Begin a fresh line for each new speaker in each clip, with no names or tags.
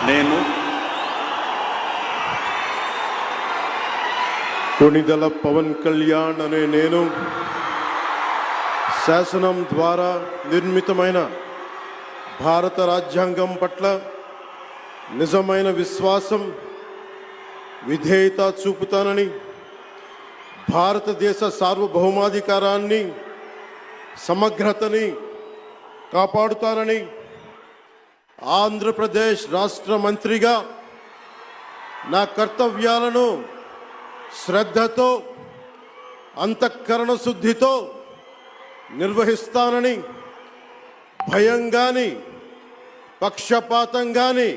నేను
కొణిదెల పవన్ కళ్యాణ్ అనే నేను శాసనం ద్వారా నిర్మితమైన భారత రాజ్యాంగం పట్ల నిజమైన విశ్వాసం విధేయత చూపుతానని, భారతదేశ సార్వభౌమాధికారాన్ని సమగ్రతని కాపాడుతానని, ఆంధ్రప్రదేశ్ రాష్ట్ర మంత్రిగా నా కర్తవ్యాలను శ్రద్ధతో అంతఃకరణ శుద్ధితో నిర్వహిస్తానని, భయం గాని పక్షపాతం గాని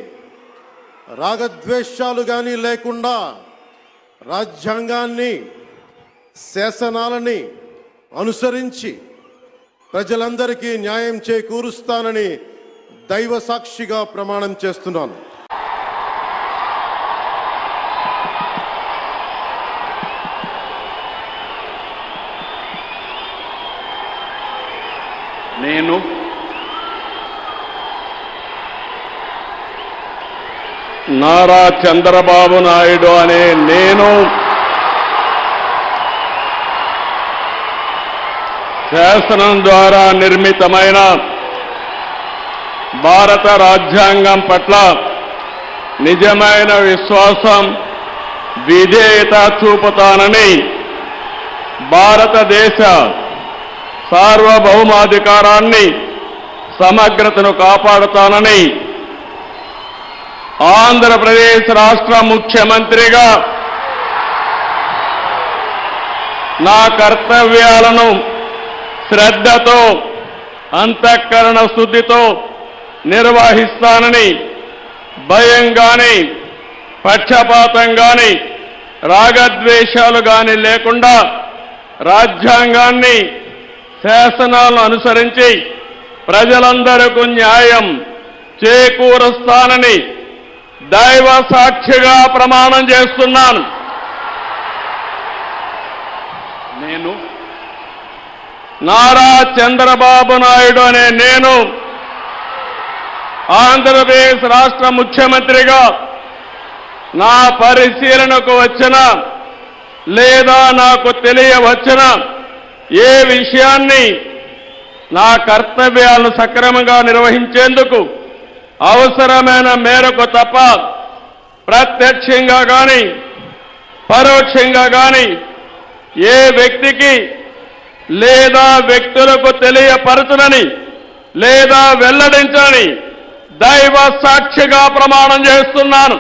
రాగద్వేషాలు గాని లేకుండా రాజ్యాంగాన్ని శాసనాలని అనుసరించి ప్రజలందరికీ న్యాయం చేకూరుస్తానని దైవ సాక్షిగా ప్రమాణం చేస్తున్నాను.
నేను నారా చంద్రబాబు నాయుడు అనే నేను శాసనం ద్వారా నిర్మితమైన భారత రాజ్యాంగం పట్ల నిజమైన విశ్వాసం విధేయత చూపుతానని, భారతదేశ సార్వభౌమాధికారాన్ని సమగ్రతను కాపాడుతానని, ఆంధ్రప్రదేశ్ రాష్ట్ర ముఖ్యమంత్రిగా నా కర్తవ్యాలను శ్రద్ధతో అంతఃకరణ శుద్ధితో నిర్వహిస్తానని, భయం గాని పక్షపాతం గాని రాగద్వేషాలు గాని లేకుండా రాజ్యాంగాన్ని శాసనాలను అనుసరించి ప్రజలందరికీ న్యాయం చేకూరుస్తానని దైవ సాక్షిగా ప్రమాణం చేస్తున్నాను. నేను నారా చంద్రబాబు నాయుడు అనే నేను ఆంధ్రప్రదేశ్ రాష్ట్ర ముఖ్యమంత్రిగా నా పరిశీలనకు వచ్చిన లేదా నాకు తెలియవచ్చిన ఏ విషయాన్ని నా కర్తవ్యాలను సక్రమంగా నిర్వహించేందుకు అవసరమైన మేరకు తప్ప ప్రత్యక్షంగా గాని పరోక్షంగా గాని ఏ వ్యక్తికి లేదా వ్యక్తులకు తెలియపరచునని లేదా వెల్లడించని దైవ సాక్షిగా ప్రమాణం చేస్తున్నాను.